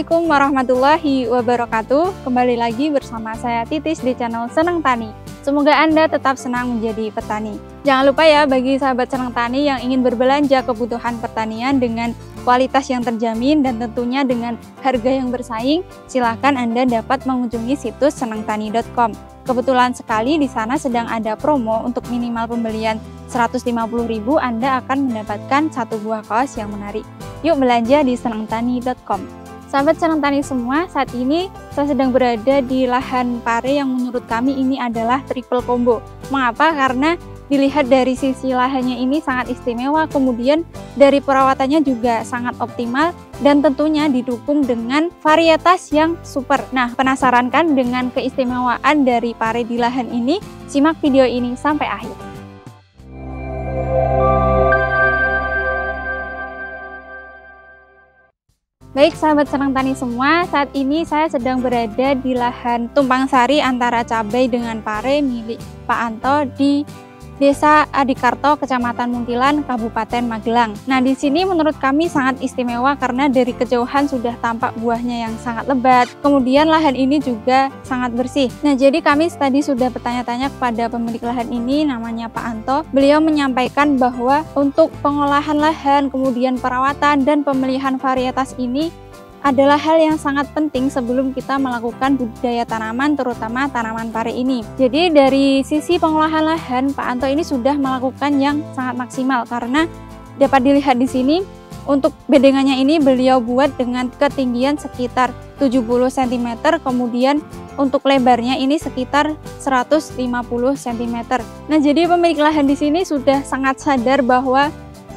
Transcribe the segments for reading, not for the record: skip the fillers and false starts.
Assalamualaikum warahmatullahi wabarakatuh. Kembali lagi bersama saya Titis di channel Senang Tani. Semoga Anda tetap senang menjadi petani. Jangan lupa ya bagi sahabat Senang Tani yang ingin berbelanja kebutuhan pertanian dengan kualitas yang terjamin dan tentunya dengan harga yang bersaing, silahkan Anda dapat mengunjungi situs senangtani.com. Kebetulan sekali di sana sedang ada promo untuk minimal pembelian 150.000 Anda akan mendapatkan satu buah kaos yang menarik. Yuk belanja di senangtani.com. Sahabat Senang Tani semua, saat ini saya sedang berada di lahan pare yang menurut kami ini adalah triple combo. Mengapa? Karena dilihat dari sisi lahannya ini sangat istimewa, kemudian dari perawatannya juga sangat optimal dan tentunya didukung dengan varietas yang super. Nah, penasaran kan dengan keistimewaan dari pare di lahan ini? Simak video ini sampai akhir. Baik sahabat Senang Tani semua, saat ini saya sedang berada di lahan tumpang sari antara cabai dengan pare milik Pak Anto di Desa Adikarto, Kecamatan Muntilan, Kabupaten Magelang. Nah, di sini menurut kami sangat istimewa karena dari kejauhan sudah tampak buahnya yang sangat lebat. Kemudian lahan ini juga sangat bersih. Nah, jadi kami tadi sudah bertanya-tanya kepada pemilik lahan ini, namanya Pak Anto. Beliau menyampaikan bahwa untuk pengolahan lahan, kemudian perawatan dan pemilihan varietas ini adalah hal yang sangat penting sebelum kita melakukan budidaya tanaman, terutama tanaman pare ini. Jadi dari sisi pengolahan lahan, Pak Anto ini sudah melakukan yang sangat maksimal karena dapat dilihat di sini untuk bedengannya ini beliau buat dengan ketinggian sekitar 70 cm, kemudian untuk lebarnya ini sekitar 150 cm. Nah, jadi pemilik lahan di sini sudah sangat sadar bahwa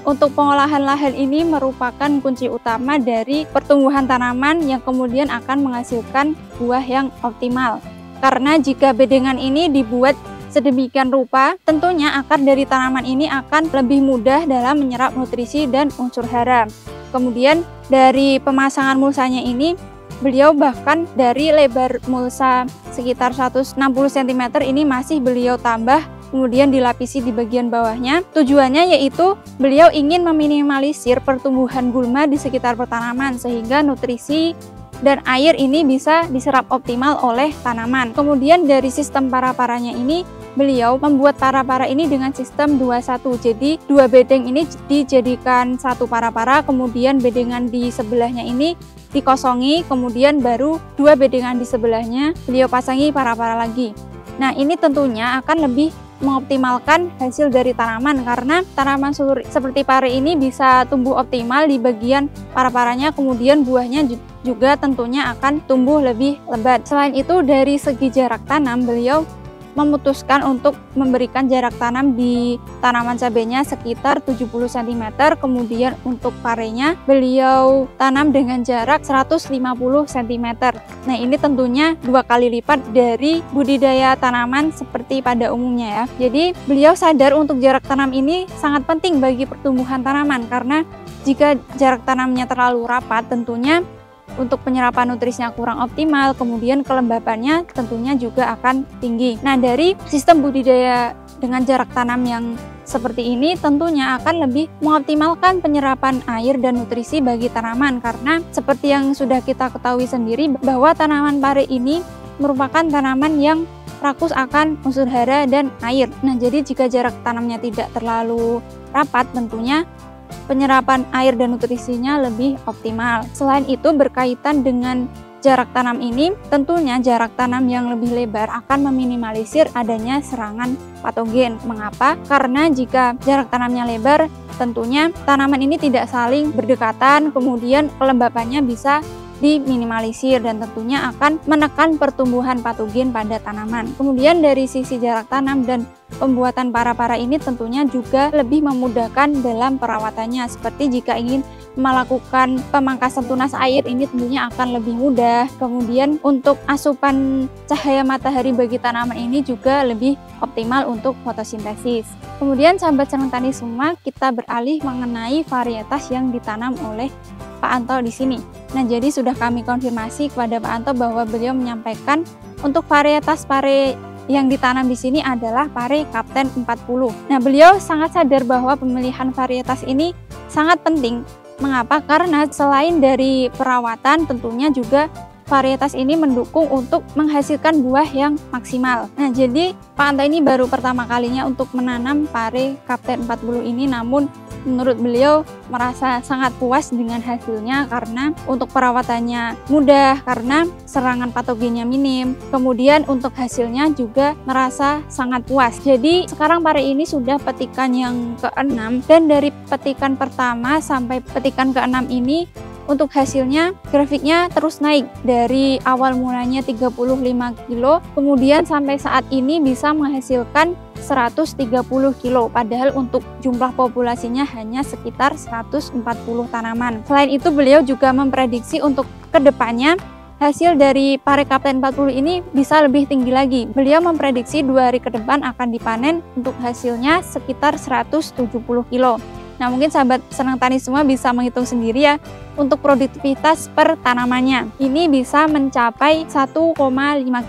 untuk pengolahan lahan ini merupakan kunci utama dari pertumbuhan tanaman yang kemudian akan menghasilkan buah yang optimal. Karena jika bedengan ini dibuat sedemikian rupa, tentunya akar dari tanaman ini akan lebih mudah dalam menyerap nutrisi dan unsur hara. Kemudian dari pemasangan mulsanya ini, beliau bahkan dari lebar mulsa sekitar 160 cm ini masih beliau tambah, kemudian dilapisi di bagian bawahnya. Tujuannya yaitu beliau ingin meminimalisir pertumbuhan gulma di sekitar pertanaman sehingga nutrisi dan air ini bisa diserap optimal oleh tanaman. Kemudian dari sistem para-paranya ini beliau membuat para-para ini dengan sistem 2-1. Jadi dua bedeng ini dijadikan satu para-para, kemudian bedengan di sebelahnya ini dikosongi, kemudian baru dua bedengan di sebelahnya beliau pasangi para-para lagi. Nah, ini tentunya akan lebih mengoptimalkan hasil dari tanaman karena tanaman seperti pare ini bisa tumbuh optimal di bagian para-paranya, kemudian buahnya juga tentunya akan tumbuh lebih lebat. Selain itu dari segi jarak tanam, beliau memutuskan untuk memberikan jarak tanam di tanaman cabenya sekitar 70 cm, kemudian untuk parenya beliau tanam dengan jarak 150 cm. Nah, ini tentunya dua kali lipat dari budidaya tanaman seperti pada umumnya ya. Jadi beliau sadar untuk jarak tanam ini sangat penting bagi pertumbuhan tanaman karena jika jarak tanamnya terlalu rapat tentunya untuk penyerapan nutrisinya kurang optimal, kemudian kelembapannya tentunya juga akan tinggi. Nah, dari sistem budidaya dengan jarak tanam yang seperti ini tentunya akan lebih mengoptimalkan penyerapan air dan nutrisi bagi tanaman karena seperti yang sudah kita ketahui sendiri bahwa tanaman pare ini merupakan tanaman yang rakus akan unsur hara dan air. Nah, jadi jika jarak tanamnya tidak terlalu rapat tentunya penyerapan air dan nutrisinya lebih optimal. Selain itu berkaitan dengan jarak tanam ini, tentunya jarak tanam yang lebih lebar akan meminimalisir adanya serangan patogen. Mengapa? Karena jika jarak tanamnya lebar, tentunya tanaman ini tidak saling berdekatan, kemudian kelembapannya bisa diminimalisir dan tentunya akan menekan pertumbuhan patogen pada tanaman. Kemudian dari sisi jarak tanam dan pembuatan para-para ini tentunya juga lebih memudahkan dalam perawatannya. Seperti jika ingin melakukan pemangkasan tunas air ini tentunya akan lebih mudah. Kemudian untuk asupan cahaya matahari bagi tanaman ini juga lebih optimal untuk fotosintesis. Kemudian sahabat Senang Tani semua, kita beralih mengenai varietas yang ditanam oleh Pak Anto di sini. Nah, jadi sudah kami konfirmasi kepada Pak Anto bahwa beliau menyampaikan untuk varietas pare yang ditanam di sini adalah pare Kapten 40. Nah, beliau sangat sadar bahwa pemilihan varietas ini sangat penting Mengapa? Karena selain dari perawatan, tentunya juga varietas ini mendukung untuk menghasilkan buah yang maksimal. Nah, jadi Pak Anto ini baru pertama kalinya untuk menanam pare Kapten 40 ini, namun menurut beliau merasa sangat puas dengan hasilnya karena untuk perawatannya mudah, karena serangan patogennya minim. Kemudian untuk hasilnya juga merasa sangat puas. Jadi sekarang pare ini sudah petikan yang ke-6, dan dari petikan pertama sampai petikan ke-6 ini untuk hasilnya grafiknya terus naik dari awal mulanya 35 kilo, kemudian sampai saat ini bisa menghasilkan 130 kilo, padahal untuk jumlah populasinya hanya sekitar 140 tanaman. Selain itu beliau juga memprediksi untuk kedepannya hasil dari pare Kapten 40 ini bisa lebih tinggi lagi. Beliau memprediksi 2 hari ke depan akan dipanen, untuk hasilnya sekitar 170 kilo. Nah, mungkin sahabat senang tani semua bisa menghitung sendiri ya, untuk produktivitas per tanamannya. Ini bisa mencapai 1,5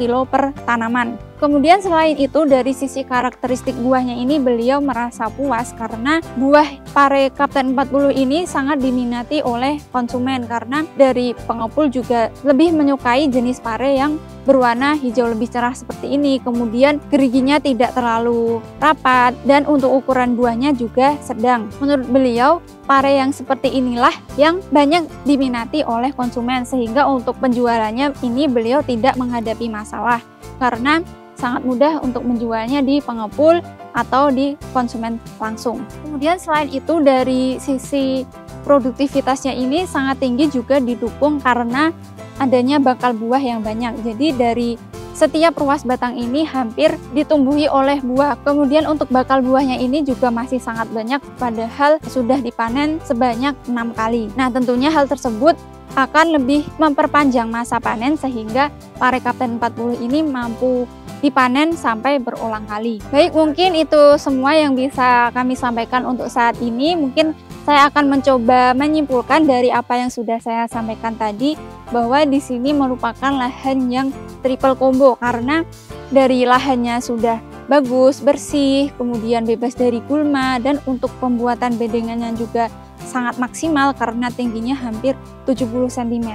kilo per tanaman. Kemudian selain itu dari sisi karakteristik buahnya ini beliau merasa puas karena buah pare Kapten 40 ini sangat diminati oleh konsumen, karena dari pengepul juga lebih menyukai jenis pare yang berwarna hijau lebih cerah seperti ini. Kemudian geriginya tidak terlalu rapat dan untuk ukuran buahnya juga sedang. Menurut beliau pare yang seperti inilah yang banyak diminati oleh konsumen, sehingga untuk penjualannya ini beliau tidak menghadapi masalah karena sangat mudah untuk menjualnya di pengepul atau di konsumen langsung. Kemudian selain itu dari sisi produktivitasnya ini sangat tinggi juga didukung karena adanya bakal buah yang banyak. Jadi dari setiap ruas batang ini hampir ditumbuhi oleh buah. Kemudian untuk bakal buahnya ini juga masih sangat banyak, padahal sudah dipanen sebanyak 6 kali. Nah, tentunya hal tersebut akan lebih memperpanjang masa panen sehingga pare Kapten 40 ini mampu dipanen sampai berulang kali. Baik, mungkin itu semua yang bisa kami sampaikan untuk saat ini. Mungkin saya akan mencoba menyimpulkan dari apa yang sudah saya sampaikan tadi, bahwa di sini merupakan lahan yang triple combo karena dari lahannya sudah bagus, bersih, kemudian bebas dari gulma, dan untuk pembuatan bedengannya juga sangat maksimal karena tingginya hampir 70 cm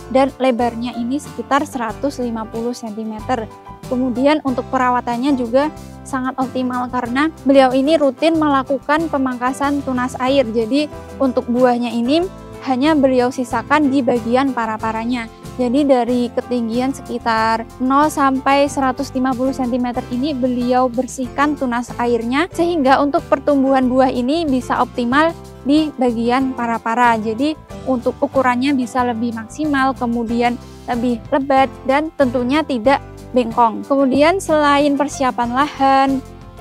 dan lebarnya ini sekitar 150 cm. Kemudian untuk perawatannya juga sangat optimal karena beliau ini rutin melakukan pemangkasan tunas air. Jadi untuk buahnya ini hanya beliau sisakan di bagian para-paranya. Jadi dari ketinggian sekitar 0 sampai 150 cm ini beliau bersihkan tunas airnya, sehingga untuk pertumbuhan buah ini bisa optimal di bagian para-para. Jadi untuk ukurannya bisa lebih maksimal, kemudian lebih lebat, dan tentunya tidak bengkong. Kemudian selain persiapan lahan,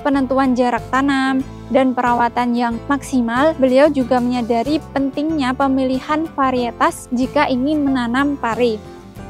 penentuan jarak tanam, dan perawatan yang maksimal, beliau juga menyadari pentingnya pemilihan varietas jika ingin menanam pare.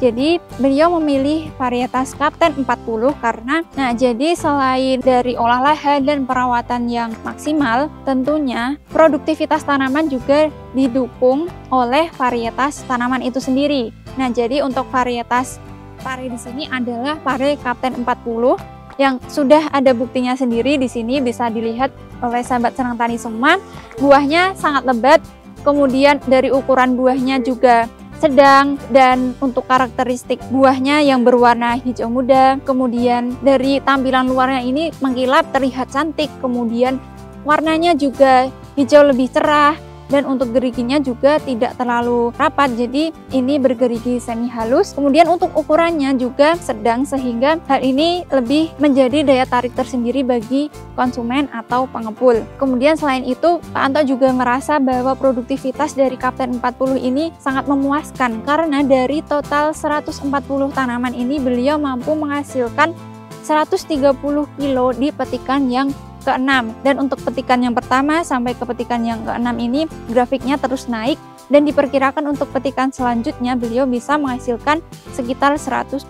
Jadi beliau memilih varietas Kapten 40 karena jadi selain dari olah lahan dan perawatan yang maksimal, tentunya produktivitas tanaman juga didukung oleh varietas tanaman itu sendiri. Nah, jadi untuk varietas pare di sini adalah pare Kapten 40 yang sudah ada buktinya sendiri. Di sini bisa dilihat oleh sahabat senang tani semua, buahnya sangat lebat, kemudian dari ukuran buahnya juga sedang, dan untuk karakteristik buahnya yang berwarna hijau muda, kemudian dari tampilan luarnya ini mengkilap terlihat cantik, kemudian warnanya juga hijau lebih cerah, dan untuk geriginya juga tidak terlalu rapat, jadi ini bergerigi semi halus. Kemudian untuk ukurannya juga sedang, sehingga hal ini lebih menjadi daya tarik tersendiri bagi konsumen atau pengepul. Kemudian selain itu, Pak Anto juga merasa bahwa produktivitas dari Kapten 40 ini sangat memuaskan karena dari total 140 tanaman ini beliau mampu menghasilkan 130 kilo di petikan yang ke-6, dan untuk petikan yang pertama sampai ke petikan yang ke-6 ini grafiknya terus naik, dan diperkirakan untuk petikan selanjutnya beliau bisa menghasilkan sekitar 170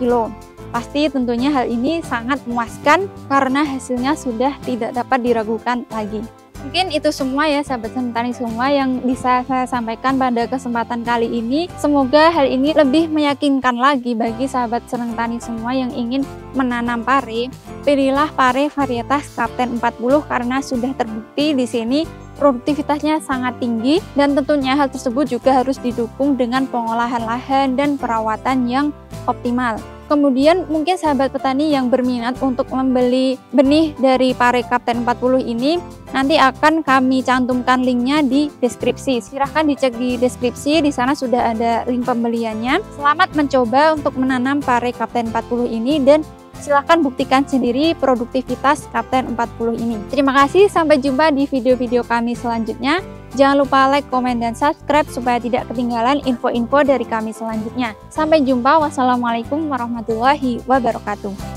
kilo. Pasti tentunya hal ini sangat memuaskan karena hasilnya sudah tidak dapat diragukan lagi. Mungkin itu semua ya sahabat senang tani semua yang bisa saya sampaikan pada kesempatan kali ini. Semoga hal ini lebih meyakinkan lagi bagi sahabat senang tani semua yang ingin menanam pare pilihlah pare varietas Kapten 40 karena sudah terbukti di sini produktivitasnya sangat tinggi, dan tentunya hal tersebut juga harus didukung dengan pengolahan lahan dan perawatan yang optimal. Kemudian mungkin sahabat petani yang berminat untuk membeli benih dari pare Kapten 40 ini, nanti akan kami cantumkan linknya di deskripsi. Silahkan dicek di deskripsi, di sana sudah ada link pembeliannya. Selamat mencoba untuk menanam pare Kapten 40 ini, dan silahkan buktikan sendiri produktivitas Kapten 40 ini. Terima kasih, sampai jumpa di video-video kami selanjutnya. Jangan lupa like, komen, dan subscribe supaya tidak ketinggalan info-info dari kami selanjutnya. Sampai jumpa, wassalamualaikum warahmatullahi wabarakatuh.